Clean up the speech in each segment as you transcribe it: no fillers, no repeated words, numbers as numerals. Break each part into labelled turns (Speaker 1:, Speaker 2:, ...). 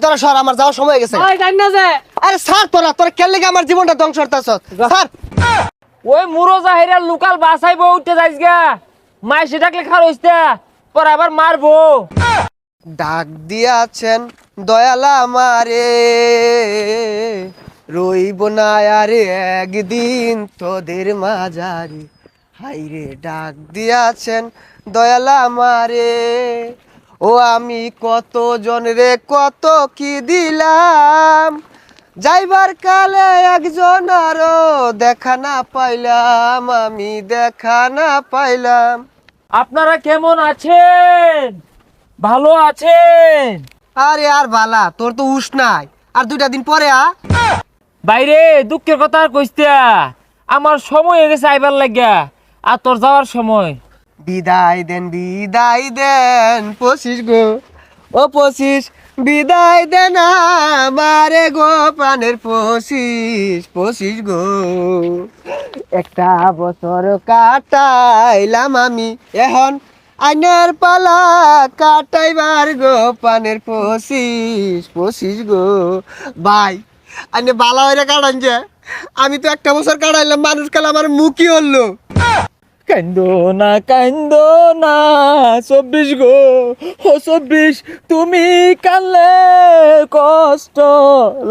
Speaker 1: তোরা সর, আমার যাওয়ার সময় হয়ে গেছে। আরে স্যার, তোরা কেন লেগে আমার জীবনটা ধ্বংস করতেছ স্যার?
Speaker 2: ওই মুরো জাহিরা লোকাল বাসাইবো উঠতে যাইস গা, মাই সেটাকে খার হইছে পর আবার মারবো।
Speaker 1: ডাক দিয়াছেন দয়াল আমারে, রইব না আরে একদিন তোদের মাঝারে। হাইরে ডাক দিয়াছেন দয়াল আমারে, ও আমি কত জনরে কত কি দিলাম, যাইবার কালে একজন আরো দেখা না পাইলাম, আমি দেখা না পাইলাম।
Speaker 2: আপনারা কেমন আছেন? ভালো আছেন?
Speaker 1: আরে আর বালা, তোর তো হুশ নাই, আর 2টা দিন পরে
Speaker 2: বাইরে দুঃখের কথা আর কইস্তা, আমার সময় হয়ে গেছে আইবার লাগিয়া, আর তোর যাওয়ার সময়।
Speaker 1: বিদায় দেন পশিস গো, ও পশিস বিদায় দেন আমারে গো, প্রাণের পশিস গো। একটা বছর কাটাইলাম আমি, এখন আইনের পালা কাটাইবার গো, প্রাণের পশিস গো। ভাই আইনে বালা হইরে কাটান যে, আমি তো একটা বছর কাটাইলাম, মানুষ কাল আমার মুখই হলো।
Speaker 2: কান্দো না 24 গো, ও 24 তুমি কানলে কষ্ট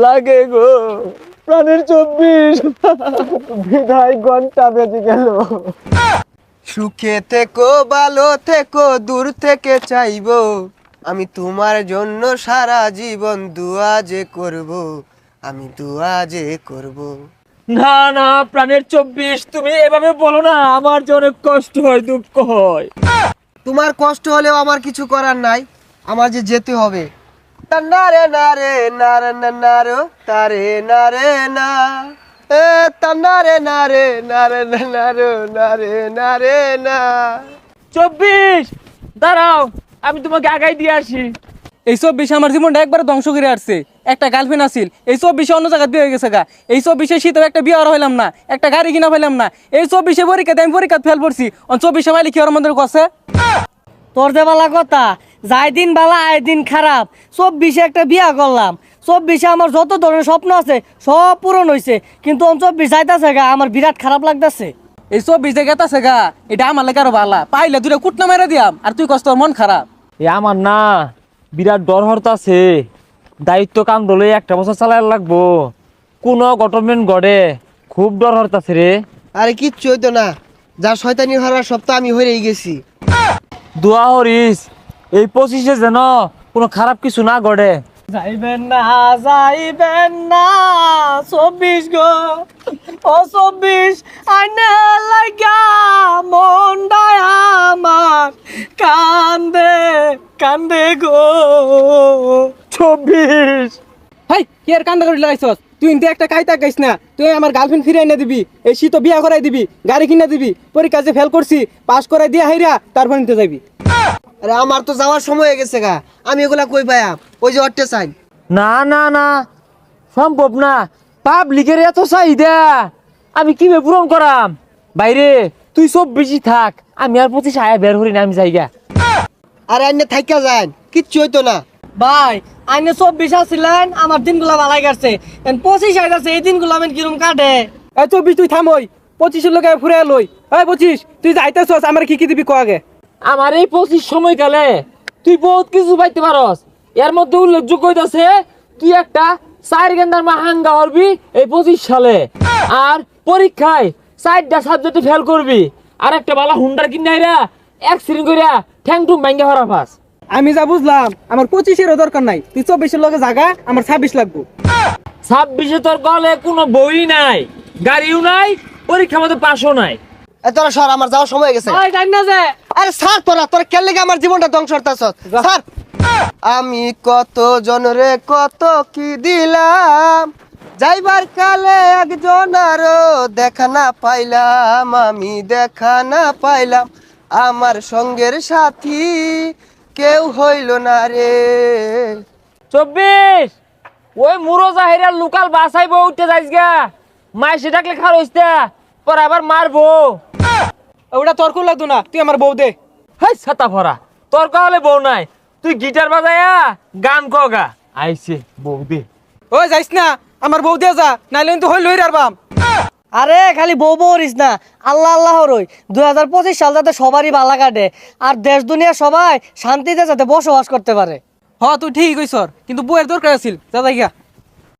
Speaker 2: লাগে গো, প্রাণের 24
Speaker 1: বিদায় ঘন্টা বেজে গেল। সুখে থেকো ভালো থেকো, দূর থেকে চাইবো আমি তোমার জন্য সারা জীবন, দুয়া যে করব আমি, দুয়া যে করব।
Speaker 2: না প্রাণের 24 তুমি এভাবে বলো না, আমার যে অনেক কষ্ট হয়, দুঃখ হয়।
Speaker 1: তোমার কষ্ট হলেও আমার কিছু করার নাই, আমার যে যেতে হবে। নারে নারে নারে নারে তারে নারে না, এ তারে নারে নারে নারে নারে নারে না।
Speaker 2: 24 দাঁড়াও, আমি তোমাকে আগাই দিয়ে আসি।
Speaker 3: এই 24 আমার জীবনটা একবার ধ্বংস করে আসছে। একটা গার্লফ্রেন্ড আছিল, এই 24 অন্য জায়গায় বিয়ে হয়ে গেছে গা। এই 24 শীতেও একটা বিয়ে আর হইলাম না, একটা গাড়ি কিনা পাইলাম না। এই 24 পরীক্ষাতে আমি পরীক্ষা ফেল পড়ছি, 24 পাইলে কি ওর মধ্যে কছে?
Speaker 4: তোর যে বালা কথা, যাই দিন বালা আয় দিন খারাপ। 24 একটা বিয়া করলাম, 24 আমার যত ধরনের স্বপ্ন আছে সব পূরণ হয়েছে, কিন্তু 24 যাইতাছে গা, আমার বিরাট খারাপ লাগতেছে।
Speaker 3: এই 24 যে গেতাছে গা, এটা আমার লাগে আরো ভালা। পাইলে দুটা কুটনা মেরে দিয়াম, আর তুই কষ্ট মন খারাপ।
Speaker 2: এ আমার না বিরাট ডর হরতাছে, দায়িত্ব কাম ধরলে একটা বছর চালাই লাগবো, কোন গভর্নমেন্ট গড়ে, খুব ডর হরতাছে রে।
Speaker 1: আরে কিচ্ছু হইতো না, যা শয়তানি হওয়ার সব তো আমি হয়েই গেছি।
Speaker 2: দোয়া হরিস এই 25 যেন কোনো খারাপ কিছু না গড়ে।
Speaker 4: যাইবেন না 24 গো, ও 24 আইনা লাগা মনটা আমার কান্দে গো।
Speaker 2: 24
Speaker 3: হাই কি আর কান্দা করে লাগাইছস? তুই ইনতে একটা কাইতা গাইস না, তুই আমার গার্লফ্রেন্ড ফিরে এনে দিবি, এই শীত বিয়া করাই দিবি, গাড়ি কিনা দিবি, পরীক্ষা যে ফেল করছি পাস করাই দিয়া হাইরা তারপর নিতে যাবি।
Speaker 1: আরে আমার তো যাওয়ার সময় হয়ে গেছে গা, আমি এগুলা কই পাইয়াম? ওই যে অট্টে চাই।
Speaker 2: না সম্ভব না, পাবলিকের এত চাহিদা আমি কিভাবে পূরণ করাম? বাইরে তুই 24 থাক, আমি আর 25 আয়া বের হরি না, আমি যাইগা।
Speaker 1: আরে আইনে থাইকা যান, কিচ্ছু হইতো না।
Speaker 4: ভাই আইনে 24 আসছিলেন, আমার দিনগুলা ভালাই কাটছে, 25 আইতাছে, এই দিনগুলো আমি কিরম কাটে।
Speaker 3: এই 24 তুই থামই, 25 লোকে ফুরে লই। এই 25 তুই যাইতেছস, আমার কি দিবি ক আগে?
Speaker 2: আমার এই 25 সময়কালে তুই বহুত কিছু পাইতে পারস, এর মধ্যে উল্লেখযোগ্য হইতাছে তুই একটা 4 গেন্দার মাহাঙ্গা হরবি এই 25 সালে, আর পরীক্ষায় 4টা সাবজেক্টে ফেল করবি, আর একটা বালা হুন্ডার কিনাইরা অ্যাক্সিডেন্ট কইরা ঠ্যাং টুং ভাঙ্গা হরা ফাস।
Speaker 3: আমি যা বুঝলাম আমার 25-এরও দরকার নাই, তুই 24-এর লগে জাগা, আমার 26 লাগবো।
Speaker 2: 26 তোর গলে কোনো বই নাই, গাড়িও নাই, পরীক্ষা মতো পাশও নাই।
Speaker 1: তোরা সর, আমার যাওয়ার সময় হয়ে গেছে।
Speaker 4: ভাই জানি না যে
Speaker 1: আরে স্যার, তোরা কেন লেগে আমার জীবনটা ধ্বংস করতেছ স্যার? আমি কত জনরে কত কি দিলাম, যাইবার কালে একজন আরো দেখা না পাইলাম, আমি দেখা না পাইলাম, আমার সঙ্গের সাথী কেউ হইল না রে।
Speaker 2: 24 ওই মুরো জাহিরা লোকাল বাসাইবো উঠতে যাইস গা, মাই সেটাকে খার হইছে পর আবার মারবো।
Speaker 3: ওটা তর্ক লাগতো না, তুই আমার বউ দে।
Speaker 2: হাই ছাতা ভরা, তোর কহলে বউ নাই, তুই গিটার বাজায়া গান কগা। আইছে বৌদি।
Speaker 3: ওই যাইস না, আমার বউ দিয়া যা, নাইলে কিন্তু হইল হইরার বাম।
Speaker 4: আরে খালি বউ বউরিস না, আল্লাহ আল্লাহ রই 2025 সাল যাতে সবারই ভালো কাটে আর দেশ দুনিয়া সবাই শান্তিতে যাতে বসবাস করতে পারে।
Speaker 3: হ তুই ঠিক কইছর, কিন্তু বউয়ের দরকার আছিল, যা যাই গা।